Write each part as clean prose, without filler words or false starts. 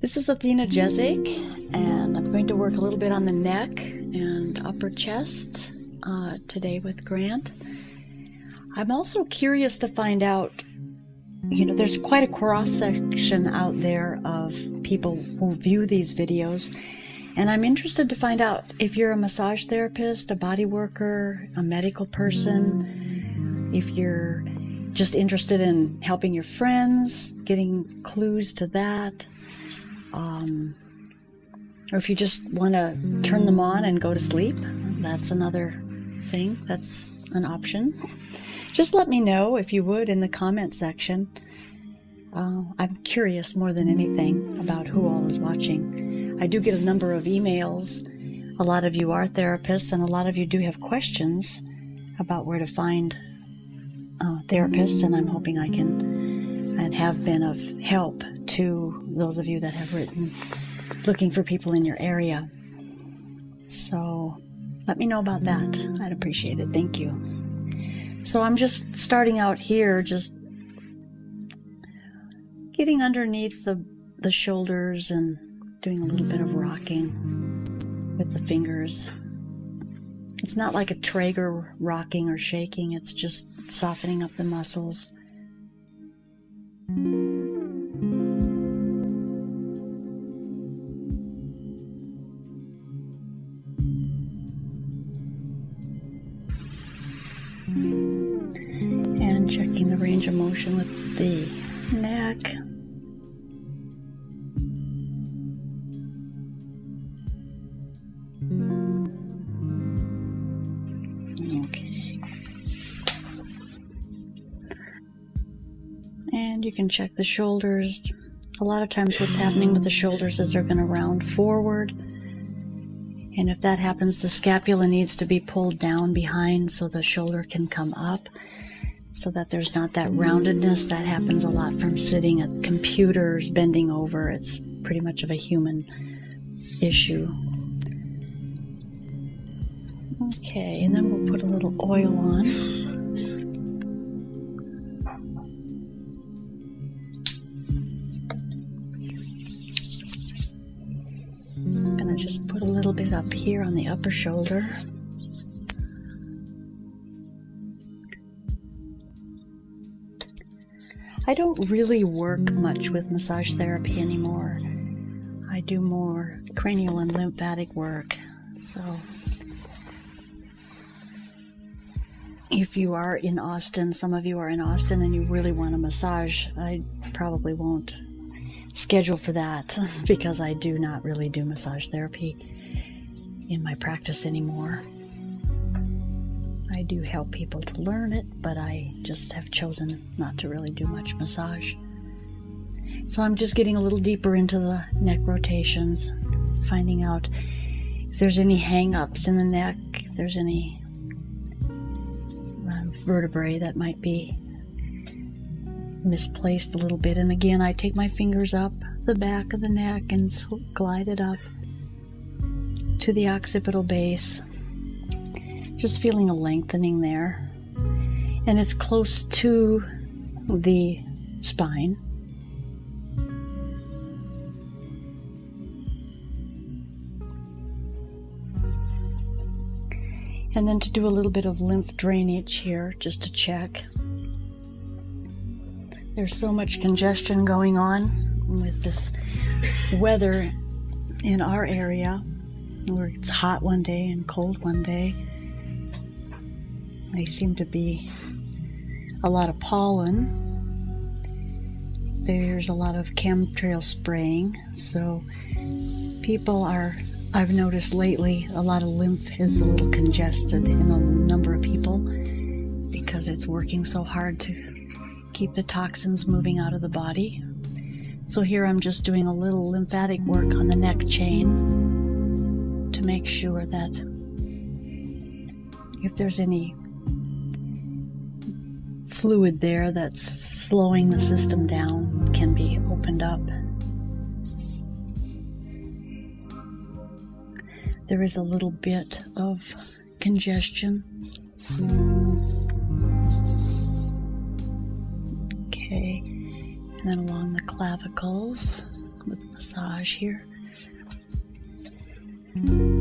This is Athena Jezik, and I'm going to work a little bit on the neck and upper chest today with Grant. I'm also curious to find out, there's quite a cross-section out there of people who view these videos, and I'm interested to find out if you're a massage therapist, a body worker, a medical person, if you're just interested in helping your friends, getting clues to that, or if you just want to turn them on and go to sleep. That's another thing. That's an option. Just let me know, if you would, in the comment section. I'm curious more than anything about who all is watching. I do get a number of emails. A lot of you are therapists, and a lot of you do have questions about where to find therapists, and I'm hoping I can and have been of help to those of you that have written looking for people in your area. So let me know about that. I'd appreciate it. Thank you. So I'm just starting out here, just getting underneath the shoulders and doing a little bit of rocking with the fingers. It's not like a Traeger rocking or shaking, it's just softening up the muscles. And checking the range of motion with the neck. Okay. And you can check the shoulders. A lot of times what's happening with the shoulders is they're going to round forward. And if that happens, the scapula needs to be pulled down behind so the shoulder can come up, so that there's not that roundedness. That happens a lot from sitting at computers, bending over. It's pretty much of a human issue. Okay, and then we'll put a little oil on. I'm going to just put a little bit up here on the upper shoulder. I don't really work much with massage therapy anymore. I do more cranial and lymphatic work. So if you are in Austin, some of you are in Austin and you really want a massage, I probably won't schedule for that because I do not really do massage therapy in my practice anymore. I do help people to learn it, but I just have chosen not to really do much massage. So I'm just getting a little deeper into the neck rotations, finding out if there's any hang-ups in the neck, if there's any vertebrae that might be misplaced a little bit. And again, I take my fingers up the back of the neck and glide it up to the occipital base, just feeling a lengthening there. And it's close to the spine. And then to do a little bit of lymph drainage here, just to check. There's so much congestion going on with this weather in our area, where it's hot one day and cold one day. There seem to be a lot of pollen. There's a lot of chemtrail spraying, so people are, I've noticed lately, a lot of lymph is a little congested in a number of people because it's working so hard to keep the toxins moving out of the body. So here I'm just doing a little lymphatic work on the neck chain to make sure that if there's any fluid there that's slowing the system down, can be opened up. There is a little bit of congestion. Okay, and then along the clavicles, with the massage here. And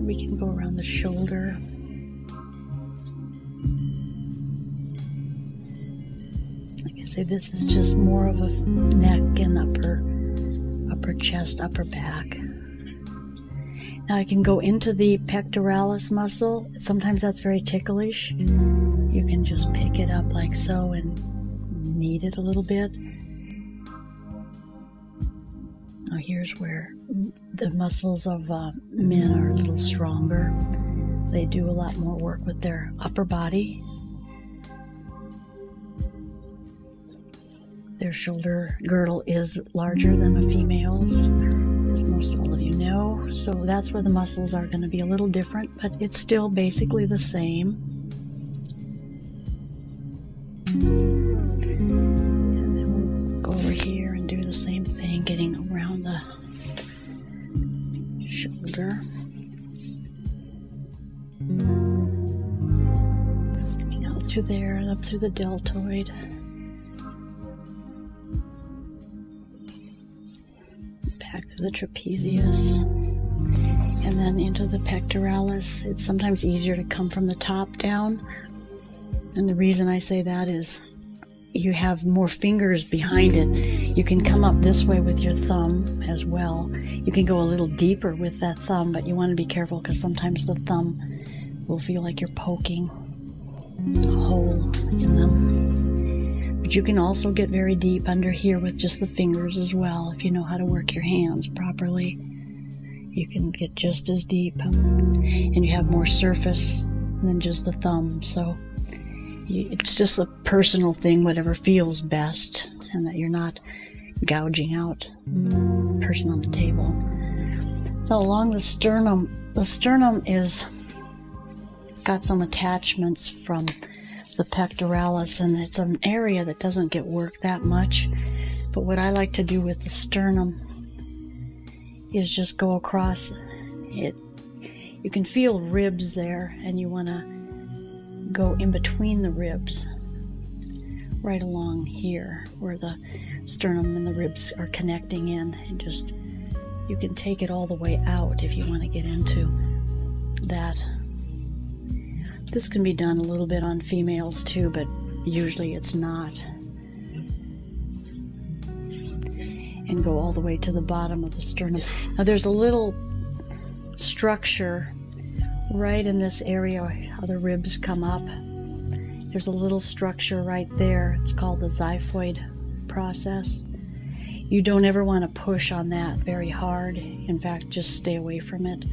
we can go around the shoulder. Like I say, this is just more of a neck and upper chest, upper back. Now I can go into the pectoralis muscle. Sometimes that's very ticklish. You can just pick it up like so and knead it a little bit. Now here's where the muscles of men are a little stronger. They do a lot more work with their upper body. Their shoulder girdle is larger than a female's, as most all of you know. So that's where the muscles are going to be a little different, but it's still basically the same. And then we'll go over here and do the same thing, getting around the shoulder. Out through there and up through the deltoid. Back through the trapezius. And then into the pectoralis. It's sometimes easier to come from the top down. And the reason I say that is you have more fingers behind it. You can come up this way with your thumb as well. You can go a little deeper with that thumb, but you want to be careful because sometimes the thumb will feel like you're poking a hole in them. But you can also get very deep under here with just the fingers as well. If you know how to work your hands properly, you can get just as deep. And you have more surface than just the thumb. So it's just a personal thing, whatever feels best, and that you're not gouging out the person on the table. Now along the sternum is got some attachments from the pectoralis, and it's an area that doesn't get worked that much. But what I like to do with the sternum is just go across it. You can feel ribs there, and you want to go in between the ribs, right along here where the sternum and the ribs are connecting in, and just you can take it all the way out if you want to get into that. This can be done a little bit on females too, but usually it's not. And go all the way to the bottom of the sternum. Now there's a little structure right in this area, how the ribs come up. There's a little structure right there. It's called the xiphoid process. You don't ever want to push on that very hard. In fact, just stay away from it.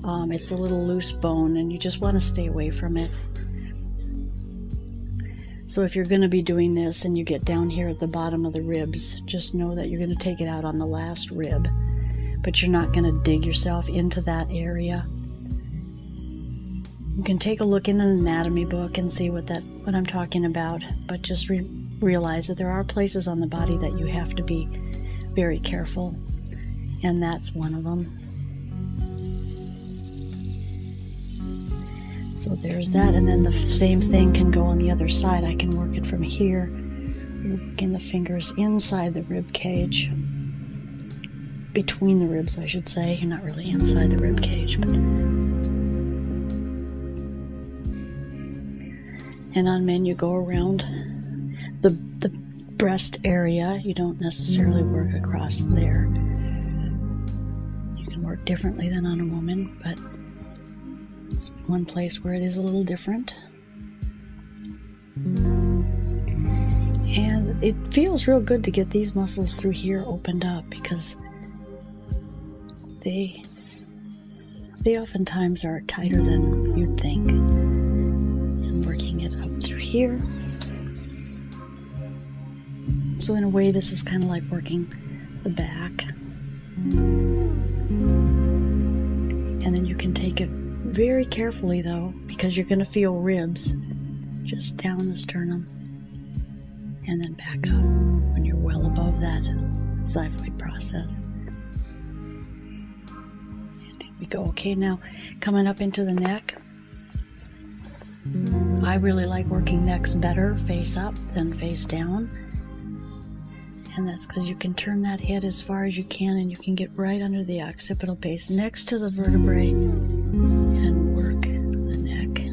It's a little loose bone, and you just want to stay away from it. So if you're going to be doing this and you get down here at the bottom of the ribs, just know that you're going to take it out on the last rib, but you're not going to dig yourself into that area. You can take a look in an anatomy book and see what I'm talking about, but just realize that there are places on the body that you have to be very careful, and that's one of them. So there's that, and then the same thing can go on the other side. I can work it from here, working the fingers inside the rib cage, between the ribs, I should say. You're not really inside the rib cage, but. And on men, you go around the breast area. You don't necessarily work across there. You can work differently than on a woman, but it's one place where it is a little different. And it feels real good to get these muscles through here opened up, because they oftentimes are tighter than you'd think. And working it up through here. So in a way, this is kind of like working the back. And then you can take it very carefully, though, because you're going to feel ribs just down the sternum and then back up when you're well above that xiphoid process. And here we go. Okay, now coming up into the neck. I really like working necks better face up than face down. And that's because you can turn that head as far as you can, and you can get right under the occipital base next to the vertebrae and work the neck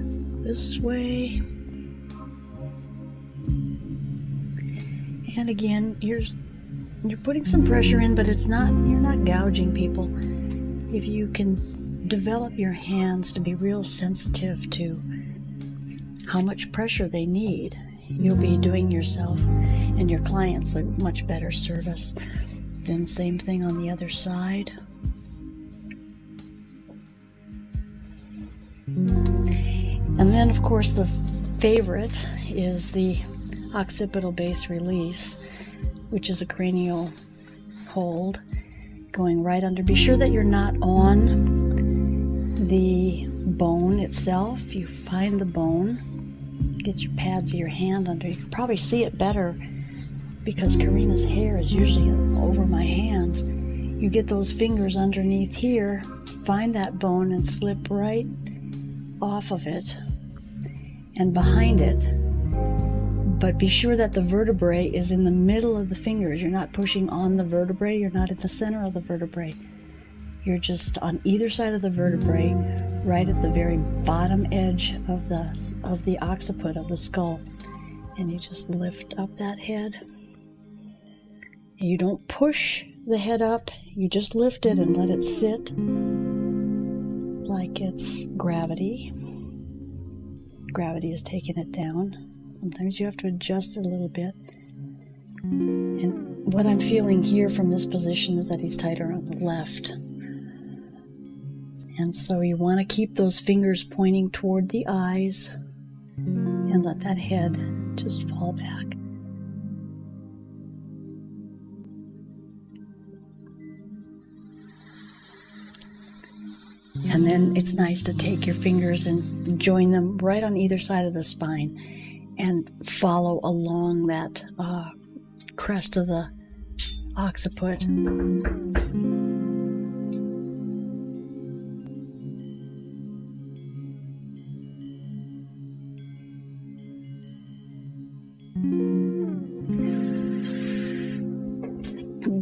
this way. And again, you're putting some pressure in, but you're not gouging people. If you can develop your hands to be real sensitive to how much pressure they need, you'll be doing yourself and your clients a much better service. Then same thing on the other side. And then, of course, the favorite is the occipital base release, which is a cranial hold going right under. Be sure that you're not on the bone itself. You find the bone, get your pads of your hand under. You can probably see it better because Karina's hair is usually over my hands. You get those fingers underneath here, find that bone and slip right off of it and behind it. But be sure that the vertebrae is in the middle of the fingers. You're not pushing on the vertebrae. You're not at the center of the vertebrae. You're just on either side of the vertebrae, right at the very bottom edge of the occiput of the skull. And you just lift up that head. And you don't push the head up. You just lift it and let it sit like it's gravity. Gravity is taking it down. Sometimes you have to adjust it a little bit. And what I'm feeling here from this position is that he's tighter on the left. And so you want to keep those fingers pointing toward the eyes and let that head just fall back. And then it's nice to take your fingers and join them right on either side of the spine and follow along that crest of the occiput.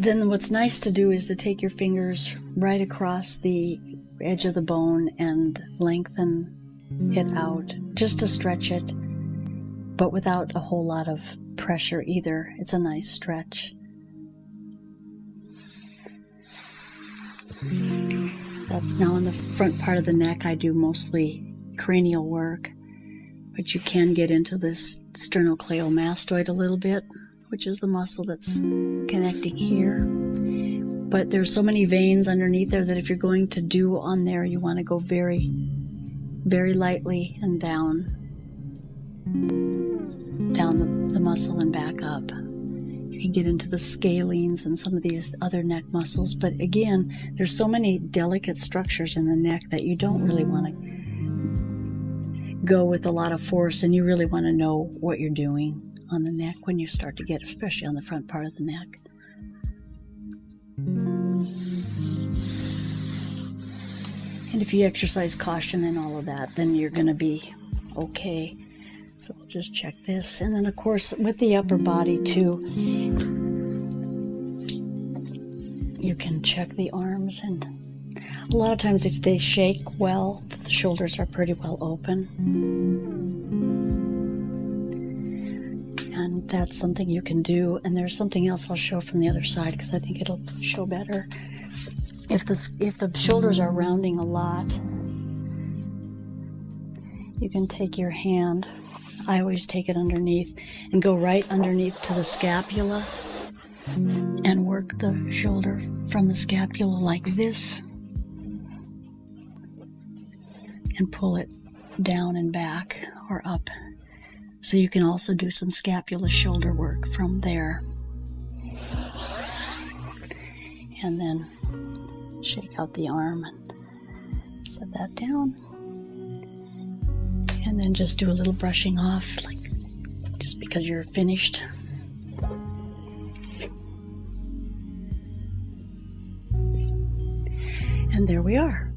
Then what's nice to do is to take your fingers right across the edge of the bone and lengthen it out, just to stretch it, but without a whole lot of pressure either. It's a nice stretch. That's now on the front part of the neck. I do mostly cranial work, but you can get into this sternocleidomastoid a little bit, which is the muscle that's connecting here. But there's so many veins underneath there that if you're going to do on there, you want to go very, very lightly and down the muscle and back up. You can get into the scalenes and some of these other neck muscles, but again, there's so many delicate structures in the neck that you don't really want to go with a lot of force, and you really want to know what you're doing on the neck when you start to get, especially on the front part of the neck. And if you exercise caution and all of that, then you're going to be okay. So we'll just check this. And then, of course, with the upper body, too, you can check the arms. And a lot of times if they shake well, the shoulders are pretty well open. And that's something you can do. And there's something else I'll show from the other side because I think it'll show better. If the shoulders are rounding a lot, you can take your hand, I always take it underneath, and go right underneath to the scapula and work the shoulder from the scapula like this and pull it down and back or up. So you can also do some scapula shoulder work from there. And then shake out the arm and set that down. And then just do a little brushing off, like just because you're finished. And there we are.